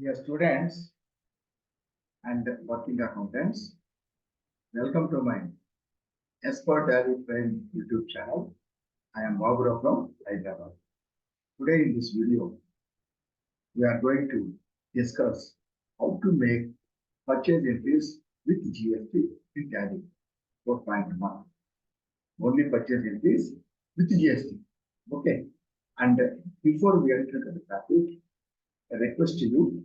Dear students and working accountants, welcome to my Expert Tariff Frame YouTube channel. I am Babura from Hyderabad. Today in this video, we are going to discuss how to make purchase entries with GST in Tally 4.1. Only purchase entries with GST. Okay. And before we enter the topic, I request you.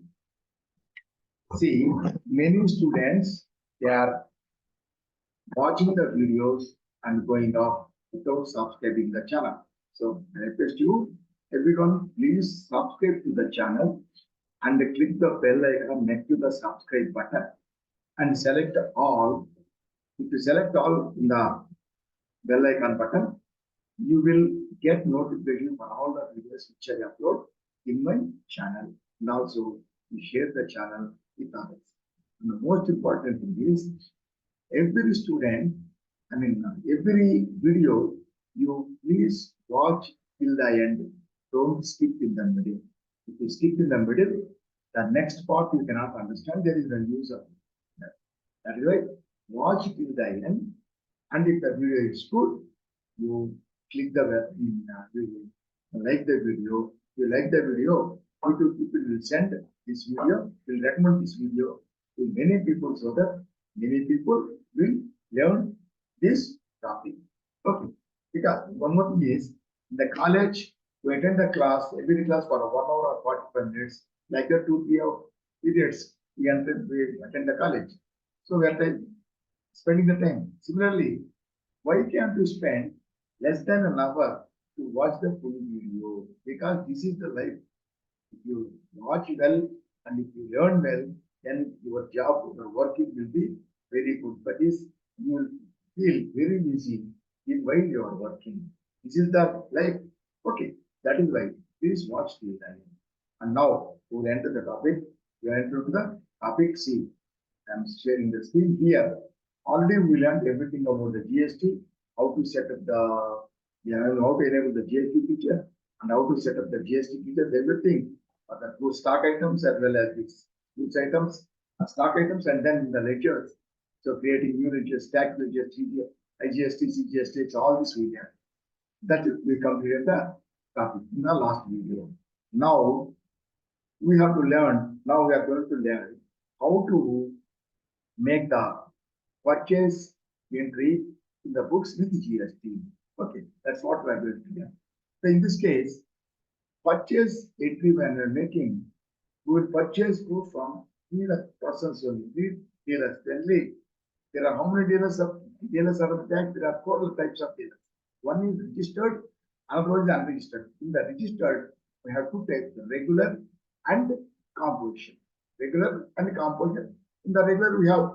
See, many students, they are watching the videos and going off without subscribing the channel. So I request you, everyone, please subscribe to the channel and click the bell icon next to the subscribe button and select all. If you select all in the bell icon button, you will get notification for all the videos which I upload in my channel. And also, you share the channel with others. And the most important thing is, every student, every video, you please watch till the end. Don't skip in the middle. If you skip in the middle, the next part you cannot understand. There is no use of that. That is why watch till the end. And if the video is good, you click the video, like the video. If you like the video, YouTube people will send this video, will recommend this video to many people so that many people will learn this topic. Okay. Because one more thing is, in the college, to attend the class, every class for 1 hour or 45 minutes, like the 2 3 periods, we attend the college. So we are spending the time. Similarly, why can't you spend less than an hour to watch the full video? Because this is the life. If you watch well and if you learn well, then your job, your working will be very good. But you will feel very easy while you are working. This is the life. Okay, that is why. Please watch the time. And now we will enter the topic. We are entering the topic C. I am sharing the screen here. Already we learned everything about the GST, how to set up how to enable the GST feature, and how to set up the GST features, everything. The stock items as well as these goods items, stock items, and then the ledgers. So creating new ledgers, tax ledgers, IGST, CGST, it's all this video. That we completed the topic in the last video. Now we have to learn. Now we are going to learn how to make the purchase entry in the books with GST. Okay, that's what we are going to learn. So in this case, purchase entry when we are making, we will purchase goods from three persons only, three dealers. There are how many dealers are of tax? There are 4 types of dealers. One is registered, another one is unregistered. In the registered, we have 2 types, regular and composition. Regular and composition. In the regular, we have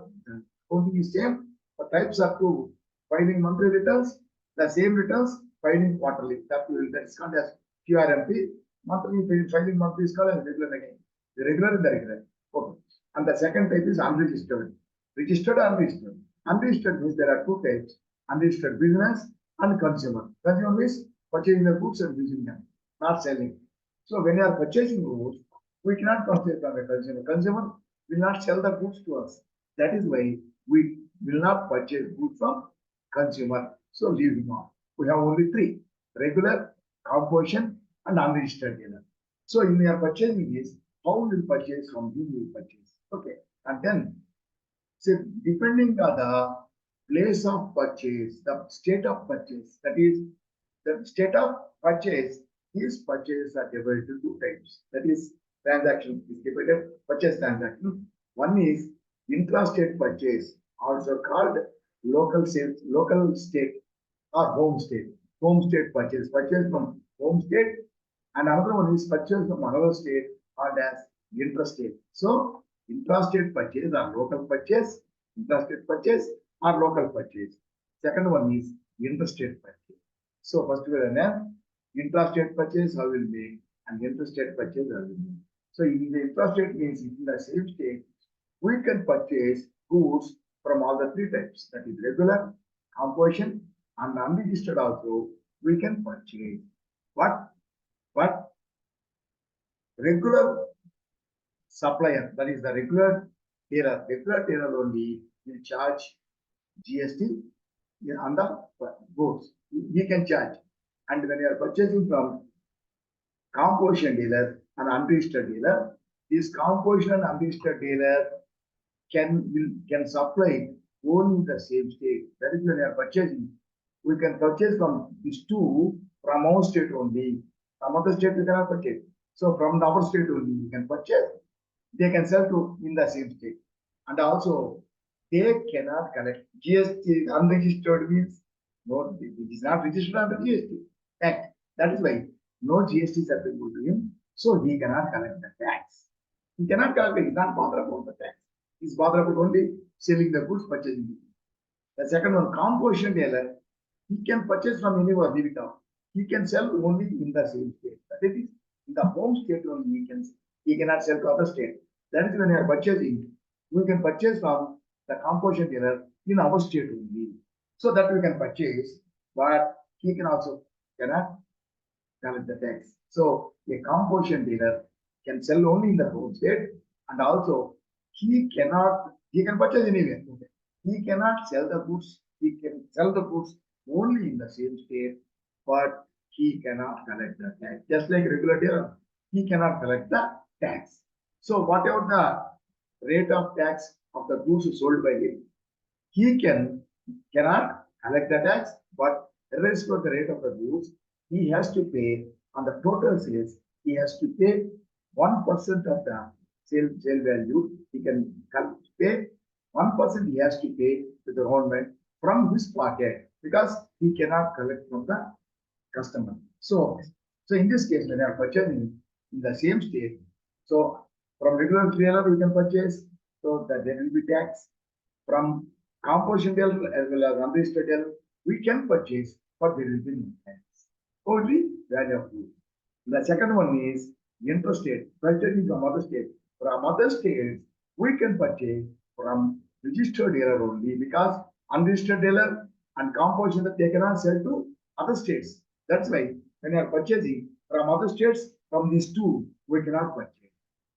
only the same, but types are 2. Filing monthly returns, the same returns, filing quarterly. That is called as QRMP. Monthly filing monthly is called as regular again. The regular and the regular. Okay. And the second type is unregistered. Registered or unregistered. Unregistered means there are 2 types. Unregistered business and consumer. Consumer means purchasing the goods and using them, not selling. So when you are purchasing goods, we cannot purchase from a consumer. Consumer will not sell the goods to us. That is why we will not purchase goods from consumer. So leave them off. We have only 3: regular, composition, and unregistered dealer. So in your purchasing is how we will purchase, from whom we will purchase. Okay. And then, so depending on the place of purchase, the state of purchase, that is, the state of purchase, these purchases are divided into 2 types. That is, transaction is divided, purchase transaction. One is intra-state purchase, also called local state or home state. Home state purchase from home state, and another one is purchase from another state, called as intra-state. So intra-state purchase or local purchase, intra-state purchase or local purchase. Second one is interstate purchase. So first we will learn intra-state purchase how will make, and interstate purchase how will make. So in the intra-state means in the same state, we can purchase goods from all the 3 types. That is regular, composition, and unregistered also we can purchase. But regular supplier, that is the regular dealer. Regular dealer only will charge GST on the goods. He can charge. And when you are purchasing from composition dealer and unregistered dealer, this composition and unregistered dealer can supply only in the same state. That is when you are purchasing. We can purchase from these two from our state only. From other state we cannot purchase. So from our state only we can purchase. They can sell to in the same state. And also they cannot collect GST. Unregistered means no, it is not registered under GST Act. That is why no GST is applicable to him. So he cannot collect the tax. He cannot collect it. He can't bother about the tax. He's bothered about only selling the goods, purchasing it. The second one, composition dealer, he can purchase from anywhere, leave it out. He can sell only in the same state. That is, in the home state only he cannot sell to other state. That is when you are purchasing, we can purchase from the composition dealer in our state only. So that we can purchase, but he can also cannot collect the tax. So a composition dealer can sell only in the home state, and also he can purchase anywhere. Okay. He cannot sell the goods. He can sell the goods only in the same state, but he cannot collect the tax. Just like regular dealer, he cannot collect the tax. So whatever the rate of tax of the goods sold by him, he cannot collect the tax, but irrespective of the rate of the goods, he has to pay on the total sales. He has to pay 1% of the sale value. He can pay 1%. He has to pay to the government from his pocket because he cannot collect from the customer. So in this case, when you are purchasing in the same state, so from regular dealer we can purchase, so that there will be tax. From composition dealer as well as unregistered dealer, we can purchase, but there will be no tax. Only value of goods. The second one is interstate, purchasing from other states. From other states, we can purchase from registered dealer only because unregistered dealer and composition that they cannot sell to other states. That's why when you are purchasing from other states, from these two, we cannot purchase.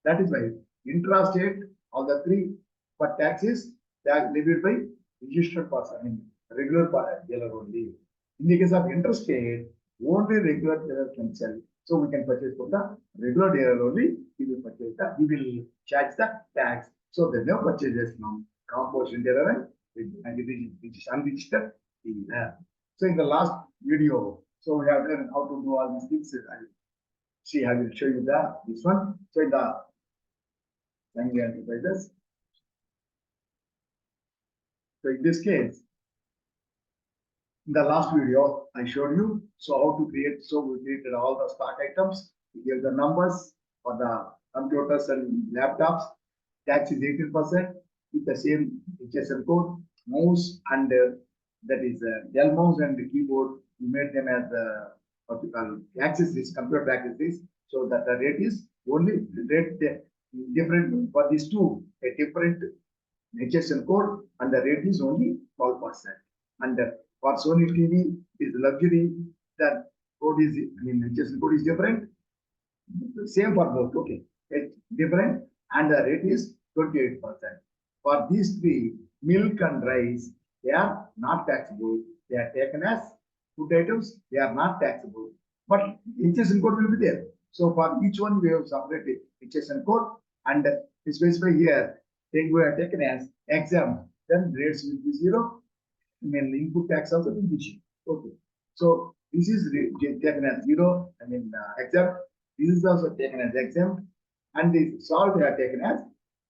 That is why intra-state, all the three, but taxes they are levied by registered person, I mean regular dealer only. In the case of interstate, only regular dealer can sell. So we can purchase from the regular dealer only. He will purchase he will charge the tax. So there are no purchases from composition dealer and which is unregistered dealer. So in the last video, so we have learned how to do all these things. I will show you this one. So in the Language Enterprises. So in this case, in the last video, I showed you how to create. So we created all the stock items. We gave the numbers for the computers and laptops. Tax is 18% with the same HSN code. Mouse and that is Dell mouse and the keyboard. We made them as what you call access this computer access this. So that the rate is only rate different for these two, a different HSN code, and the rate is only 12%. And for Sony TV is luxury, the code is, HSN code is different. Same for both, okay. It's different, and the rate is 28%. For these three, milk and rice, they are not taxable. They are taken as food items, they are not taxable. But HSN code will be there. So for each one, we have separated HSN code, and specify here, we are taken as exempt, then rates will be 0. Input tax also will be 0. Okay. So this is taken as 0, exempt. This is also taken as exempt, and the salt they are taken as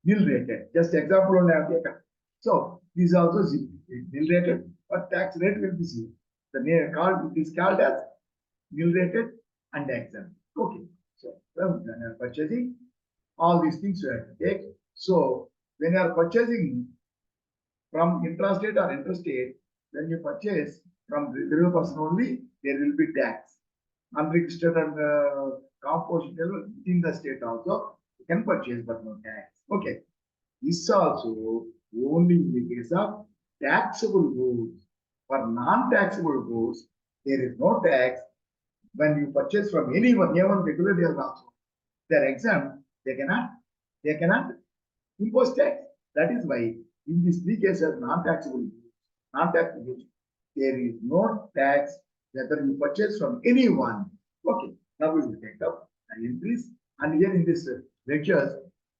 nil rated. Just example only I have taken. So this is also nil rated, but tax rate will be 0. The name is called as nil rated and exempt. Okay. So when you are purchasing, all these things you have to take. So when you are purchasing from intrastate or interstate, when you purchase from regular person only, there will be tax. Unregistered and composition in the state also, you can purchase but no tax. Okay. This also only in the case of taxable goods. For non-taxable goods, there is no tax. When you purchase from anyone, even regular dealers also, they are exempt, they cannot They cannot impose tax. That is why in these three cases, non-taxable goods, there is no tax whether you purchase from anyone. Okay, now we will take up an entries, and here in this lectures,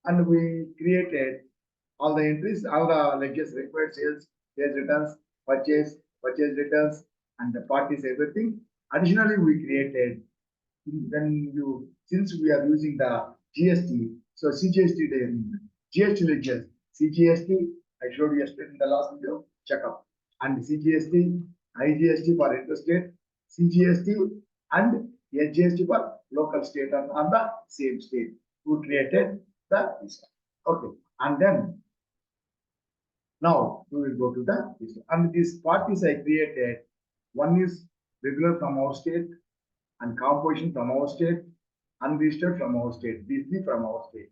and we created all the entries, all the ledgers required sales returns, purchase returns, and the parties, everything. Additionally, we created when you, since we are using the GST, so CGST, GST ledgers, CGST, I showed you yesterday in the last video, check up, and CGST, IGST for interstate, CGST, and SGST for local state on the same state. Who created the system? Okay, and then now we will go to the system. And these parties I created, one is regular from our state, and composition from our state, unregistered from our state, these three from our state.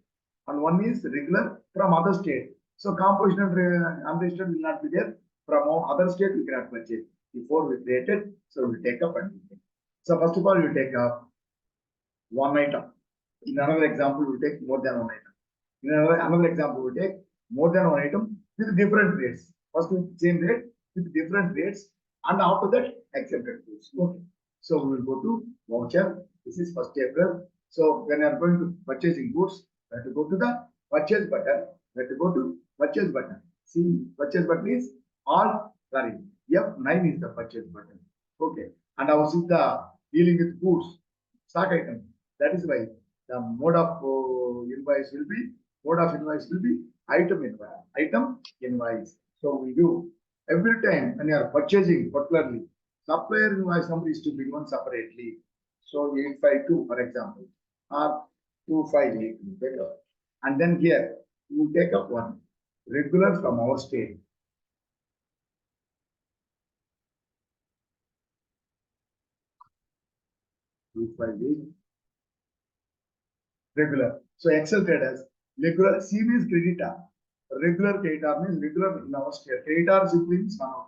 And one is regular from other state. So composition and unregistered will not be there. From our other state, we cannot purchase. Before we created, so we take up and so first of all, we take up one item. In another example, we take more than one item. In another example, we take more than one item with different rates. First with same rate with different rates, and after that accepted goods. Okay. So we will go to voucher. This is 1st April. So when you are going to purchasing goods, you have to go to the purchase button. You have to go to purchase button. See, purchase button is all, sorry, F9 is the purchase button. Okay. And also the dealing with goods, stock item. That is why the mode of invoice will be item invoice. So we do every time when you are purchasing, particularly supplier invoice number is to be given separately. So 852, for example, or 258, and then here you take up one regular from our state. Regular. So Excel traders, regular C means creditor. Regular creditor means regular in our state. Creditor simply means one.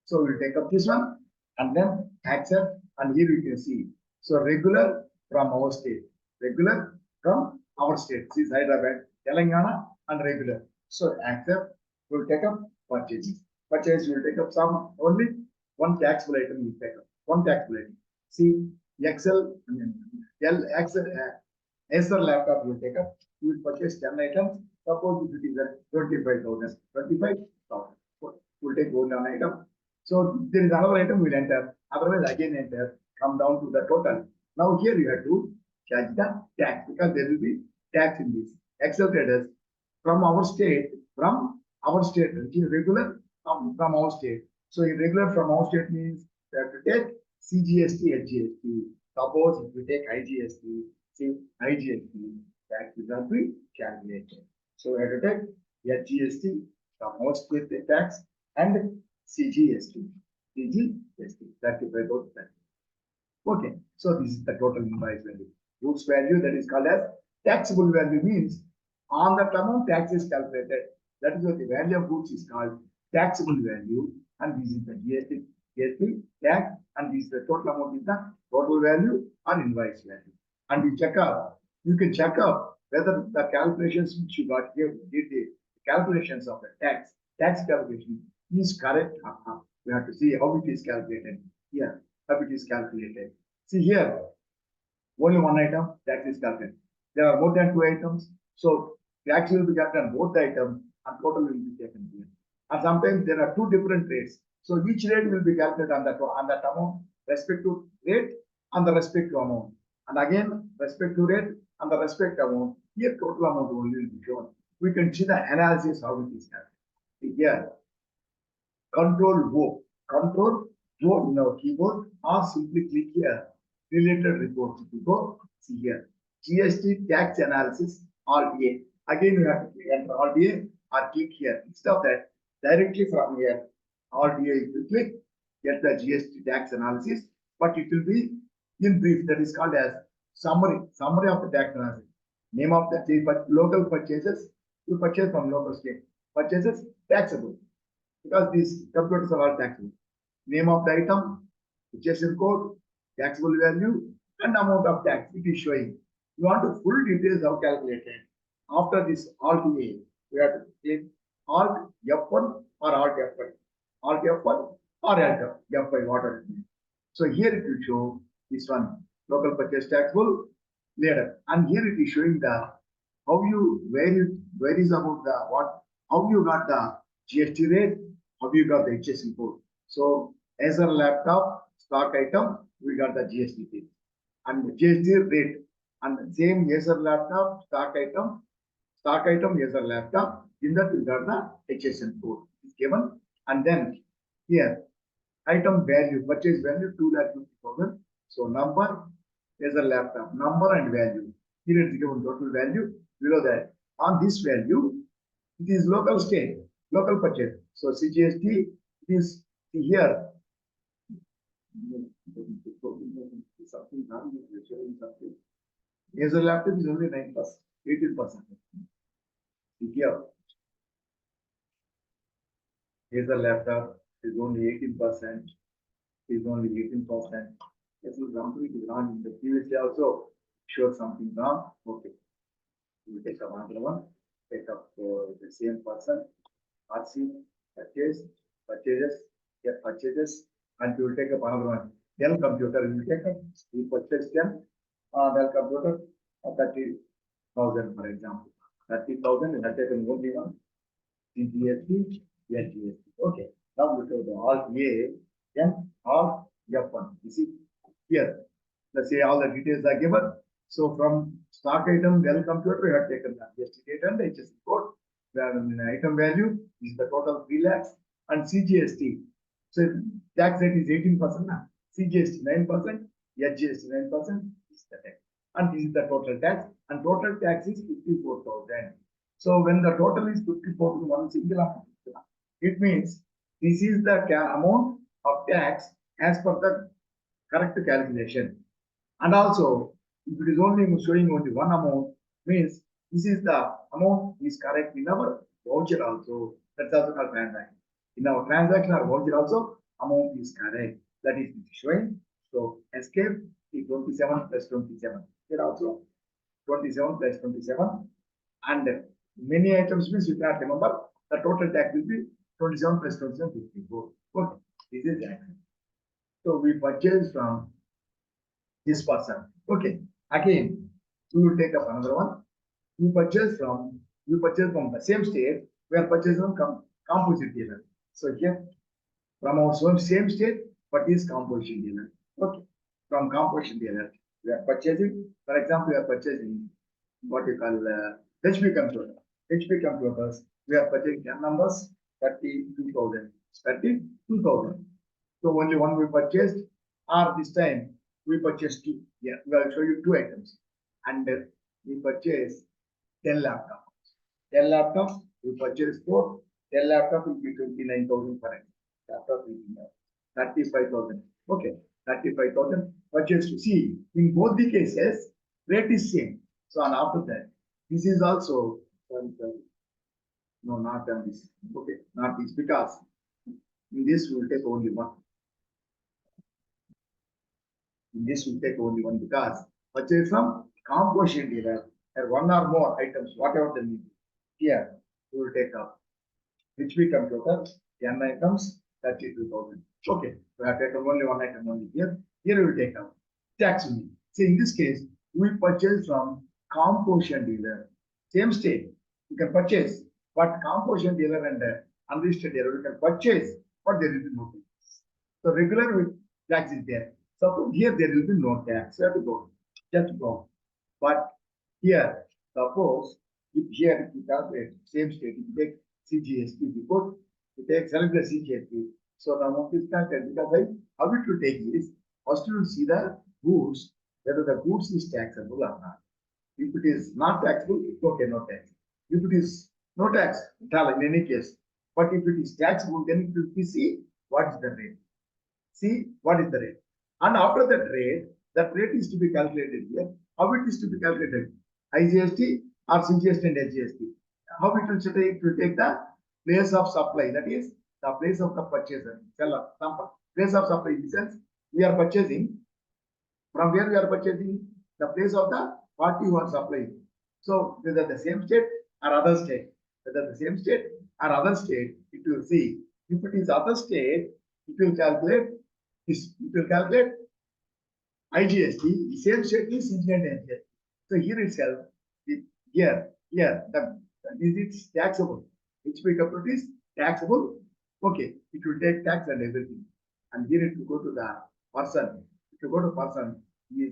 So we'll take up this one and then accept, and here you can see. So regular from our state. Regular from our state. This is Hyderabad, Telangana, and regular. So accept, we'll take up purchases. Purchase will take up some only one taxable item will take up. One taxable item. See Excel, Excel. Acer laptop will take up, you will purchase 10 items. Suppose if it is at 25,000, 25,000. We'll take one item. So there is another item we'll enter, otherwise again enter, come down to the total. Now here you have to charge the tax because there will be tax in this. Excel traders from our state, which is regular from our state. So irregular from our state means we have to take CGST, HGST. Suppose if we take IGST, see IGST, tax will not be calculated. So we have to take GST from our state tax and CGST, 35,000. Okay, so this is the total invoice value. Goods value, that is called as taxable value, means on that amount tax is calculated. That is what the value of goods is called taxable value, and this is the GST tax, and this is the total amount is the total value or invoice value. And you can check out whether the calculations which you got here, the calculations of the tax calculation is correct or not. We have to see how it is calculated here, how it is calculated. See here, only one item tax is calculated. There are more than two items, so tax will be calculated on both the items and total will be taken here. And sometimes there are two different rates, so each rate will be calculated on that amount, respective rate and the respective amount. And again, respective rate and the respective amount. Here, total amount only will be shown. We can see the analysis how it is calculated. Here, Control O in our keyboard, or simply click here. Related reports. If you go, see here. GST tax analysis RDA. Again, you have to enter RDA or click here. Instead of that, directly from here, RDA, if you click, get the GST tax analysis, but it will be in brief. That is called as summary of the tax analysis. Name of the local purchases, you purchase from local state. Purchases taxable, because these computers are all taxable. Name of the item, purchase code, taxable value, and amount of tax it is showing. You want the full details how calculated. After this Alt A, we have to click Alt F1 or Alt F5. Alt F1 or Alt F5, whatever it means. So here it will show this one, local purchase taxable ladder. And here it is showing the how you where is about the what, how you got the GST rate, how you got the HST code. So as a laptop stock item, we got the GST rate and the GST rate, and the same Acer laptop stock item Acer laptop, in that we got the HSN code is given, and then here item value, purchase value 2,50,000. So number is a laptop, number and value. Here it is given total value. Below that, on this value, it is local state, local purchase. So CGST is here. Something wrong with something. As a laptop is only 9%, 18%. Here, as a laptop is only 18%. Is only 18%. This is wrong. It is wrong in the previous day also. Sure, something wrong. Okay. We take up another one. Take up the same person. RC purchases, get purchases, and we will take up another one. Dell computer, we will take up. We purchase them. Dell computer, 30,000 for example. 30,000 and I take only one. GST, GST. Okay. Now we take the Alt A, then Alt F1. You see here. Let's say all the details are given. So from stock item, Dell computer, we have taken the GST date and the HST code. The item value is the total 3 lakhs and CGST. So tax rate is 18% now. CGST 9%, HGST 9% is the tax. And this is the total tax, and total tax is 54,000. So when the total is 54,000 one single amount, it means this is the amount of tax as per the correct calculation. And also, if it is only showing only one amount, means this is the amount is correct in our voucher also. That's also called transaction. In our transaction or voucher also, amount is correct. That is showing. So escape is 27 plus 27. Here also 27 plus 27. And many items means you cannot remember. The total tax will be 27 plus 27, 54. Okay, this is the action. So we purchase from this person. Okay, again, we will take up another one. We purchase from the same state. We are purchasing from composite dealer. So here, from our same state, but is composition dealer. Okay, from composition dealer, we are purchasing. For example, we are purchasing what you call HP computer. HP computers. We are purchasing 10 numbers, 32,000. 32,000. So only one we purchased, or this time we purchased two. Yeah, we will show you two items. And we purchase 10 laptops. 10 laptops, we purchase 4. 10 laptops will be 29,000 per item. Laptop will be 35,000. Okay, 35,000 purchased. See, in both the cases, rate is same. So and after that, this is also no, not done this. Okay, not this, because in this we will take only one. In this we take only one, because purchase from composition dealer or one or more items, whatever the need. Here we will take up HP computer, 10 items, 32,000. Okay, we have taken only one item only here. Here we will take up tax only. See, in this case, we purchase from composition dealer, same state. You can purchase, but composition dealer and unregistered dealer you can purchase, but there will be no tax. So regular with tax is there. Suppose here there will be no tax. You have to go, just go. But here, suppose if here you calculate same state, you take CGST report, you take select the CGST. So the amount is calculated, because how it will take is first you will see the goods, whether the goods is taxable or not. If it is not taxable, it's okay, no tax. If it is no tax, in any case. But if it is taxable, then it will be see what is the rate. See what is the rate. And after that rate is to be calculated here. How it is to be calculated? IGST or CGST and HGST. How it will say it will take the place of supply, that is the place of the purchaser, seller, place of supply in the sense we are purchasing. From where we are purchasing? The place of the party who are supplying. So whether the same state or other state, whether the same state or other state, it will see. If it is other state, it will calculate IGST, same state is incident NGST. So here itself, this is taxable. HPW is taxable. Okay, it will take tax and everything. And here it will go to the person. If you go to person, he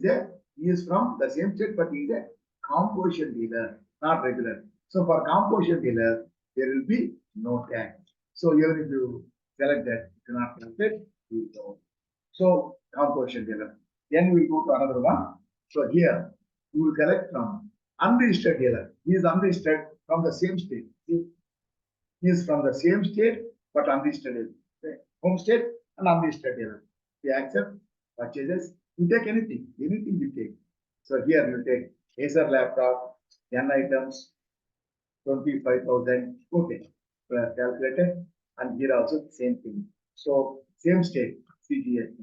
is from the same state, but he is a composition dealer, not regular. So for composition dealer, there will be no tax. So here if you select that, it will not calculate, you will. So composition dealer. Then we go to another one. So here we will collect from unregistered dealer. He is unregistered from the same state. See? He is from the same state but unregistered dealer. Okay. Home state and unregistered dealer. We accept purchases. You take anything you take. So here you take Acer laptop, 10 items, 25,000. Okay, calculated. And here also the same thing. So same state, CGST.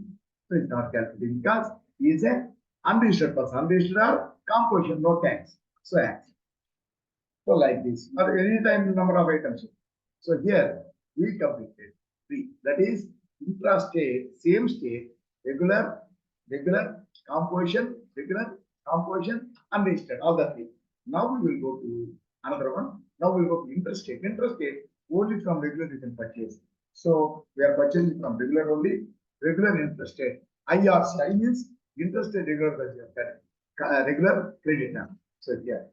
So it's not calculated because he is an unregistered person. Unregistered or composition, no tax. So accept. So like this, or any time number of items. So here we completed 3. That is intra-state, same state, regular, composition, unregistered, all the 3. Now we will go to another one. Now we will go to interstate. Interstate, only from regular you can purchase. So we are purchasing from regular only, regular interstate. IRC, I means interstate regular credit. So here,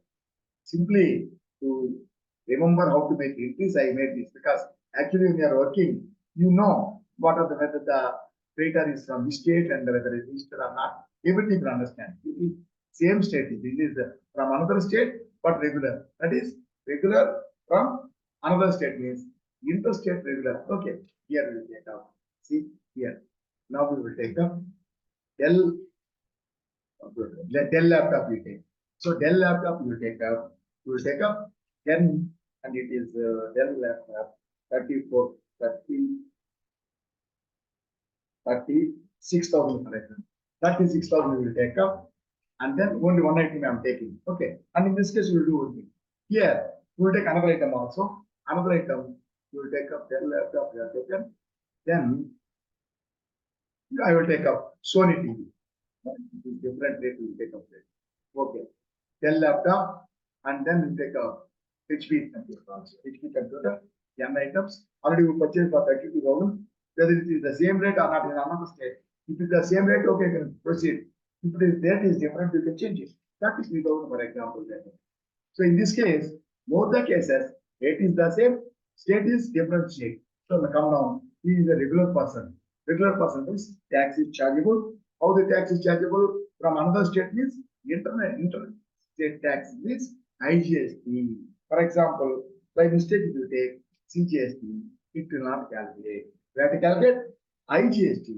simply to remember how to make entries, I made this because actually when you are working, you know what are whether the creditor is from this state and whether it is registered or not. Everything you understand. Same state. This is from another state but regular. That is regular from another state means interstate regular. Okay, here we will take up. See here. Now we will take up Dell laptop we take. So Dell laptop you will take up. We will take up 10 and it is Dell laptop 36,000 for example. 36,000 we will take up and then only one item I am taking. Okay, and in this case we will do one thing. Here we will take another item also. Another item we will take up Dell laptop we have taken. Then I will take up Sony TV. Different rate we will take up it. Okay, Dell laptop and then we will take up HP computer also. HP computer, 10 items. Already we purchased for 32,000. Whether it is the same rate or not in another state. If it is the same rate, okay, you can proceed. If it is rate is different, you can change it. 33,000 for example. So in this case, both the cases, rate is the same, state is different state. So come down, he is a regular person. Regular person means tax is chargeable. How the tax is chargeable from another state means interstate tax means IGST. For example, by mistake if you take CGST, it will not calculate. We have to calculate IGST.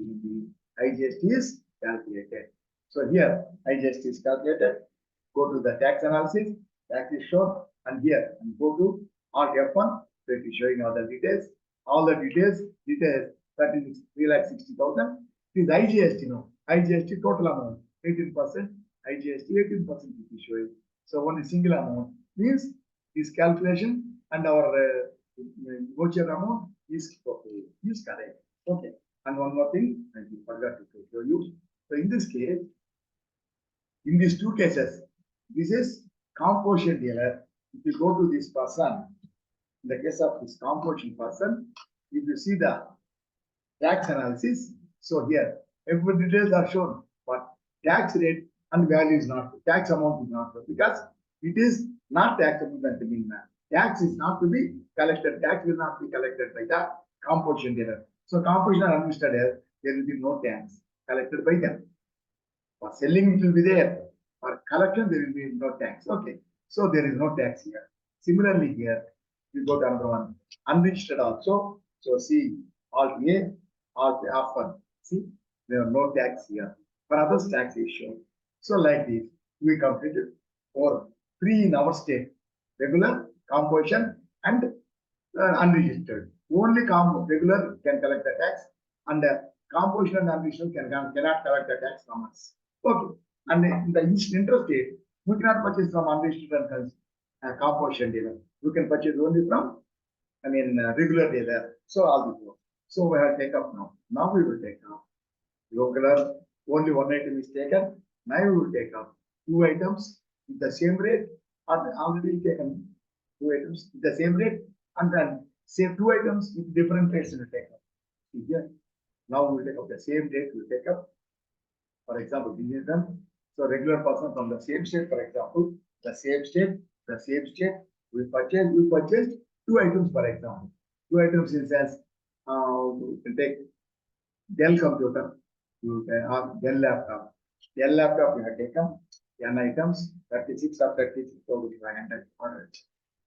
IGST is calculated. So here IGST is calculated. Go to the tax analysis. Tax is shown, and here and go to Alt F1. So it is showing all the details. All the details. That is 3,60,000. It is IGST now. IGST total amount 18%. IGST 18% it is showing. So only single amount means this calculation and our voucher amount is correct. Okay. And one more thing, I forgot to show you. So in this case, in these two cases, this is composition dealer. If you go to this person, in the case of this composition person, if you see the tax analysis, so here every details are shown, but tax rate and value is not, tax amount is not, because it is not taxable at the minimum. Tax is not to be collected. Tax will not be collected by the composition dealer. So composition and unregistered dealer, there will be no tax collected by them. For selling, it will be there. For collection, there will be no tax. Okay. So there is no tax here. Similarly, here we go to another one. Unregistered also. So see, Alt A, Alt F1. See, there are no tax here. For others, tax is shown. So like this, we completed 3 in our state. Regular, composition, and unregistered. Only regular can collect the tax, and composition and unregistered cannot collect the tax from us. Okay. And in the interstate, You cannot purchase from unregistered composition dealer. You can purchase only from, regular dealer. So all this work. So we have take up now. Now we will take up. Regular, only one item is taken. Now we will take up two items with the same rate, or already taken two items with the same rate, and then same two items with different rates we will take up. Here. Now we will take up the same rate, we will take up. For example, this is done. So regular person from the same state, for example, the same state, we purchased two items, for example. Two items in sense, we can take Dell computer, you can have Dell laptop. Dell laptop we have taken N items, 36 or 36,500.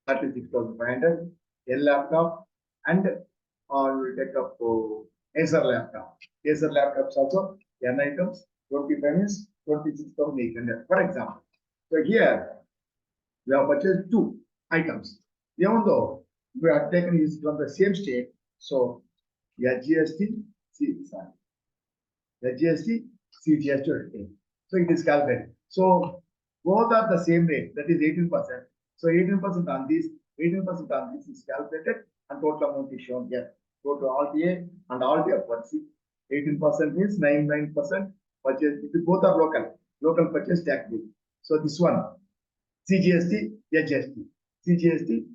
36,500 Dell laptop, and we will take up Acer laptop. Acer laptops also N items, 25 is 26,800, for example. So here we have purchased two items. Even though we have taken is from the same state, so GST, TDS. So it is calculated. So both are the same rate, that is 18%. So 18% on this, 18% on this is calculated, and total amount is shown here. Go to RTA and RTA purchase. 18% means 99% purchase. Both are local purchase tax bill. So this one, CGST, HST, 9%, 9%.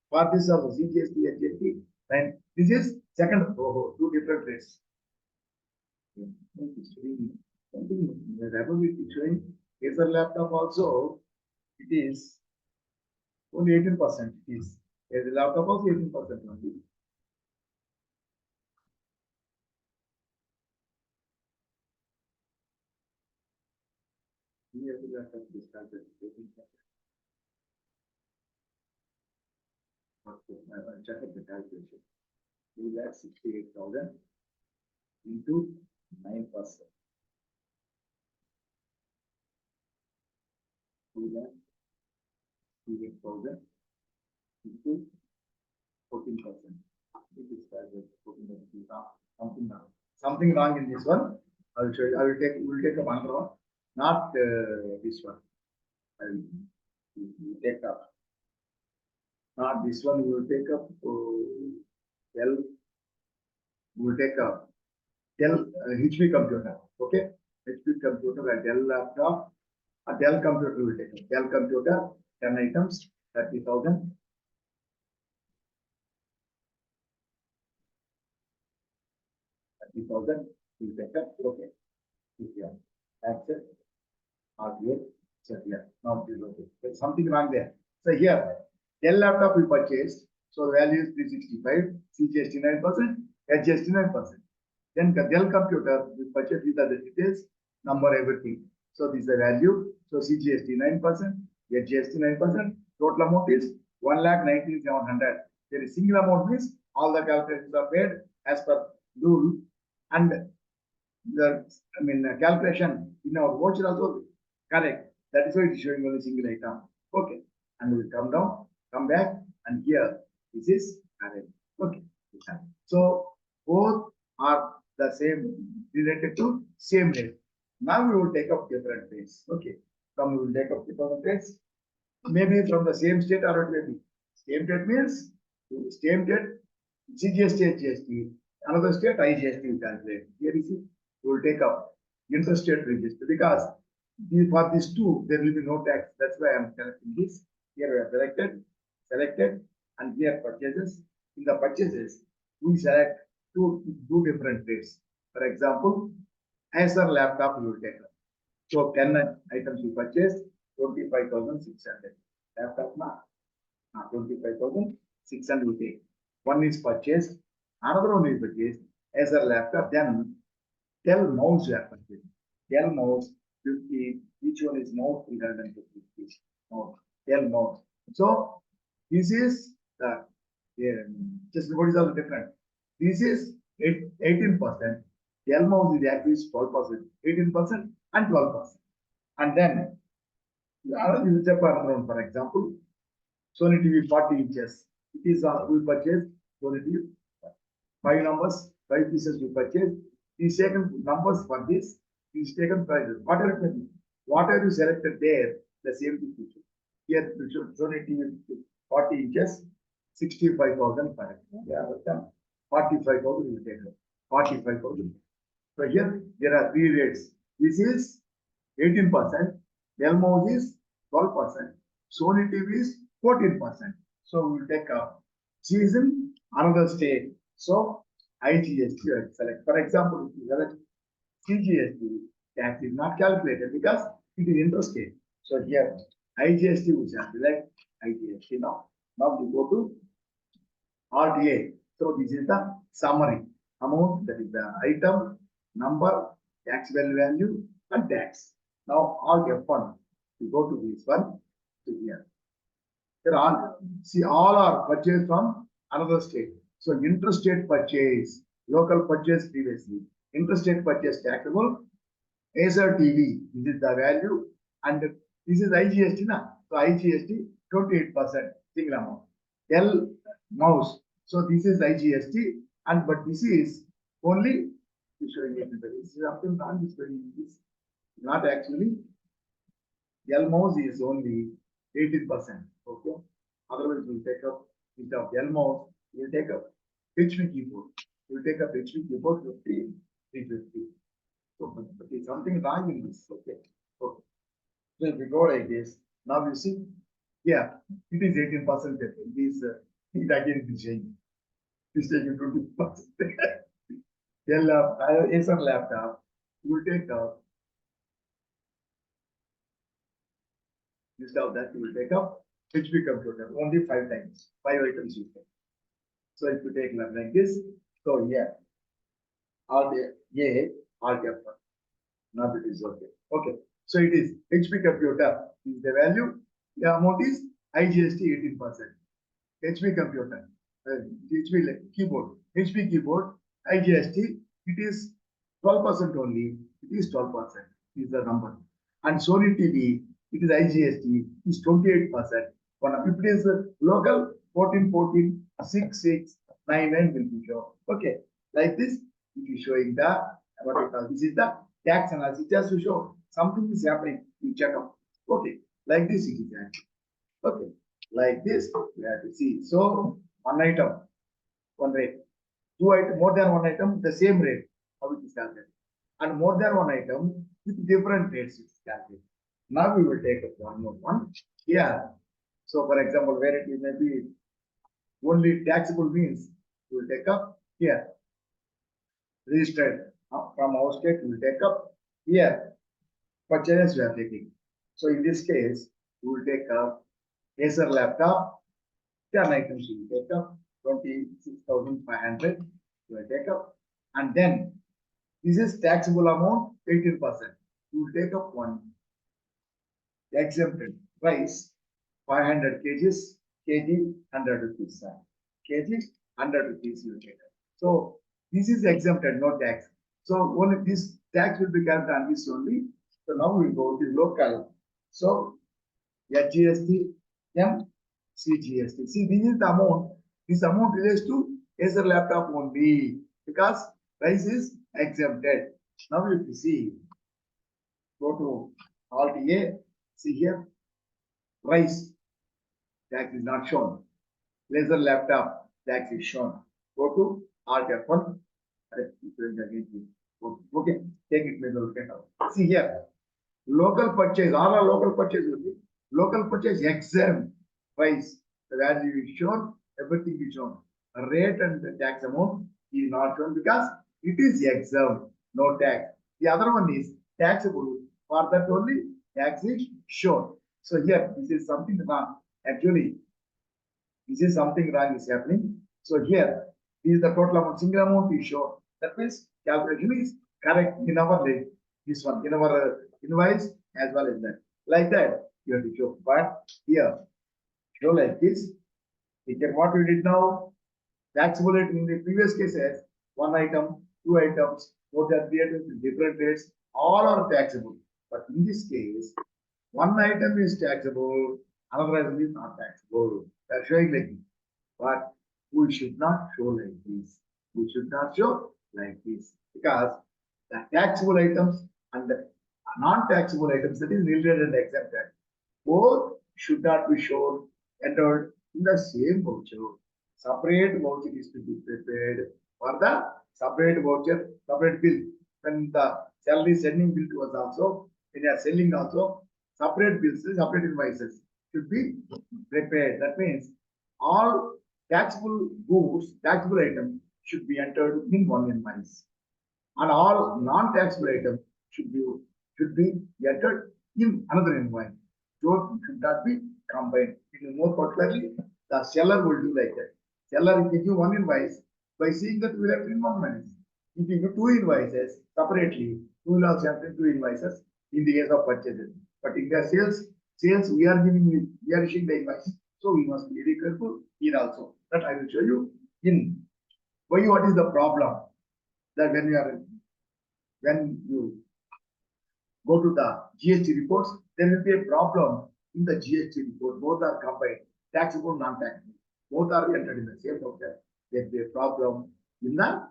For this also CGST, HST, 9. This is second, two different rates. Showing Acer laptop also, it is only 18%. It is a laptop also 18% only. Here we have this calculation. Okay, I will check the calculation. 2,68,000 into 9%. 2,68,000 into 14%. It is something wrong in this one. I will show you. We will take up another one, not this one. I will take up. Not this one. We will take up Dell. We will take up Dell HP computer. Okay, HP computer, a Dell laptop, a Dell computer. We will take up Dell computer, 10 items, 30,000. 30,000. We will take up. Okay. Yeah. That's it. RTA. So here, not this. Okay. There's something wrong there. So here, Dell laptop we purchased. So the value is 365, CGST 9%, HGST 9%. Then Dell computer we purchased, these are the details, number, everything. So this is the value. So CGST 9%, HGST 9%. Total amount is 1,19,700. There is single amount means all the calculations are paid as per rule, and the calculation in our voucher also correct. That is why it is showing only single item. Okay, and we will come down, come back, and here this is correct. Okay, so both are the same, related to same rate. Now we will take up different rates. Okay, we will take up different rates. Maybe from the same state, or it may be same date means same date CGST, HGST, another state IGST will calculate. Here you see, we will take up interstate register, because for these two there will be no tax. That's why I am selecting this. Here we are selected, and here purchases. In the purchases, we select two different rates. For example, Acer laptop we will take up. So 10 items we purchased, 25,600. Laptop na 25,600 we take. One is purchased, another one is purchased Acer laptop. Then Dell mouse we are purchased. Dell mouse 50. Each one is mouse 350. Dell mouse. So this is the just what is all different. This is 18%. Dell mouse is actually 12%, 18% and 12%. And then this is for example, Sony TV 40 inches. It is we purchased Sony TV 5 pieces we purchased. These taken numbers for this. These taken prices. Whatever it may be. Whatever you selected there, the same thing you should. Here, you should Sony TV 40 inches, 65,000 per head. Yeah, but 45,000 you take. 45,000. So here, there are three rates. This is 18%, Elmo is 12%, Sony TV is 14%. So we will take a season, another state. So IGST select. For example, if you select CGST, tax is not calculated because it is interstate. So here IGST we shall select IGST now. Now we go to RTA. So this is the summary amount, that is the item, number, taxable value, and tax. Now all F1, we go to this one to here. There are, see, all are purchased from another state. So interstate purchase, local purchase previously, interstate purchase taxable, Acer TV, this is the value, and this is IGST now. So IGST 28% single amount. L mouse. So this is IGST, and but this is only showing it. This is up to now. This not actually. L mouse is only 18%. Okay. Otherwise, we'll take up instead of L mouse, we'll take up HP keyboard. We'll take up HP keyboard 50, 350. So, but there's something wrong in this. Okay. Okay. So if we go like this, now you see, yeah, it is 18%. It is it again is changing. It's taking 20%. Acer laptop, you will take up. Instead of that, you will take up HP computer only 5 times, 5 items you take. So if you take like this, so yeah, all the all the now it is okay. Okay, so it is HP computer is the value. The amount is IGST 18%. HP computer, HP keyboard, HP keyboard, IGST, it is 12% only. It is 12%. Is the number. And Sony TV, it is IGST, is 28%. If it is local, 14, 14, 6, 6, 9, 9 will be shown. Okay, like this, it is showing the what we call this is the tax analysis. Just to show something is happening, you check out. Okay, like this it is happening. Okay, like this, we have to see. So, one item, one rate. Two item, more than one item, the same rate, how it is calculated. And more than one item with different rates it is calculated. Now we will take up one more one. Here. So, for example, where it may be only taxable means we will take up here. Registered from our state, we will take up here. Purchases we are taking. So, in this case, we will take up Acer laptop, 10 items we will take up, 26,500 we will take up, and then this is taxable amount 18%. We will take up one exempted price 500 kg 100 rupees. Kg 100 rupees you will take up. So this is exempted, no tax. So only this tax will be calculated on this only. So now we go to local. So GST M CGST. See, this is the amount. This amount relates to Acer laptop only because price is exempted. Now if you see, go to Alt A, see here, price tax is not shown. Laser laptop tax is shown. Go to Alt F1. Okay, take it, maybe look at out. See here, local purchase, all are local purchase only. Local purchase exempt price, the value is shown, everything is shown. A rate and the tax amount is not shown because it is exempt, no tax. The other one is taxable. For that only tax is shown. So here, this is something wrong. Actually, this is something wrong is happening. So here, this is the total amount, single amount is shown. That means calculation is correct in our rate. This one, in our invoice as well as that. Like that, you have to show. But here, show like this. What we did now, taxable rate in the previous cases, one item, two items, more than 3 items with different rates, all are taxable. But in this case, one item is taxable, another item is not taxable. They are showing like this. But we should not show like this. We should not show like this because the taxable items and the non-taxable items, that is nil-rated and exempted, both should not be shown entered in the same voucher. Separate voucher is to be prepared for the separate voucher, separate bill. When the seller is sending bill to us also, when they are selling also, separate bills, separate invoices should be prepared. That means all taxable goods, taxable items should be entered in one invoice, and all non-taxable items should be entered in another invoice. So should not be combined. More particularly, the seller will do like that. Seller, if you give one invoice, by seeing that we will have in one invoice. If you give two invoices separately, we will also have two invoices in the case of purchases. But in the sales we are issuing the invoice. So we must be very careful here also. That I will show you in why. What is the problem? That when you go to the GST reports, there will be a problem in the GST report. Both are combined, taxable, non-taxable. Both are entered in the same voucher. There will be a problem in the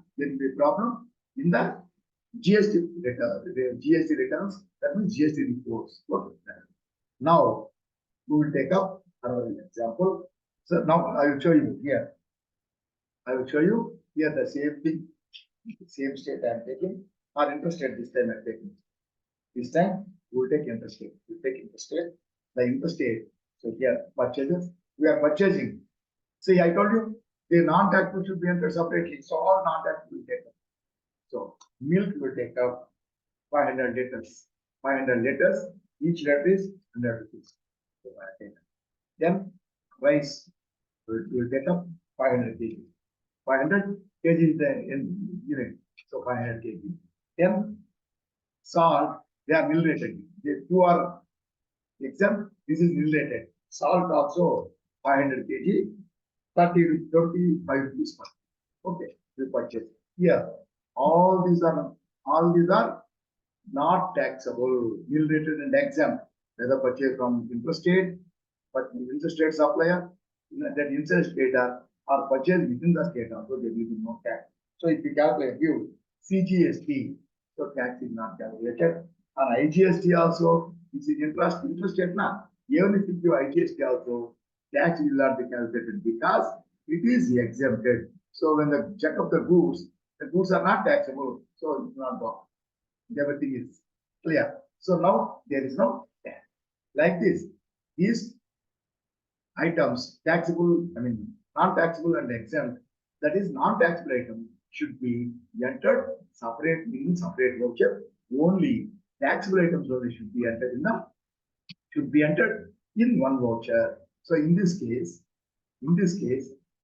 GST returns. That means GST reports. Okay. Now we will take up another example. So now I will show you here. The same thing, same state I am taking, or interstate this time I am taking. This time we will take interstate. The interstate. So here purchases. We are purchasing. See, I told you the non-taxable should be entered separately. So all non-taxable will take up. So milk will take up 500 liters. 500 liters. Each liter is 100 rupees. So then rice will take up 500 kg. 500 kg is the unit. So 500 kg. Then salt, they are nil rated. The two are exempt. This is nil rated. Salt also 500 kg, 25 rupees per. Okay, we purchase. Here, all these are not taxable, nil rated and exempt. Whether purchase from interstate, but interstate supplier, that interstate are purchased within the state also, there will be no tax. So if you calculate, view CGST, so tax is not calculated. And IGST also, this is interstate now. Even if you give IGST also, tax will not be calculated because it is exempted. So when the check of the goods are not taxable, so it's not gone. Everything is clear. So now there is no tax. Like this, these items, taxable, non-taxable and exempt, that is non-taxable item should be entered separate in separate voucher. Only taxable items only should be entered in one voucher. So in this case,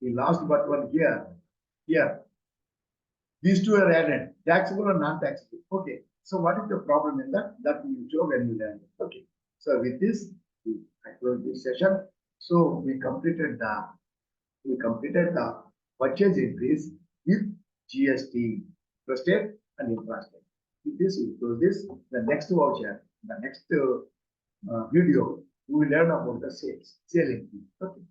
the last but one here, these two are added, taxable and non-taxable. Okay. So what is the problem in that? That we will show when we learn. Okay. So with this, I close this session. So we completed the purchase entries with GST, Intra-State and Intra-State. With this, we close this. The next voucher, the next video, we will learn about the sale entry. Okay.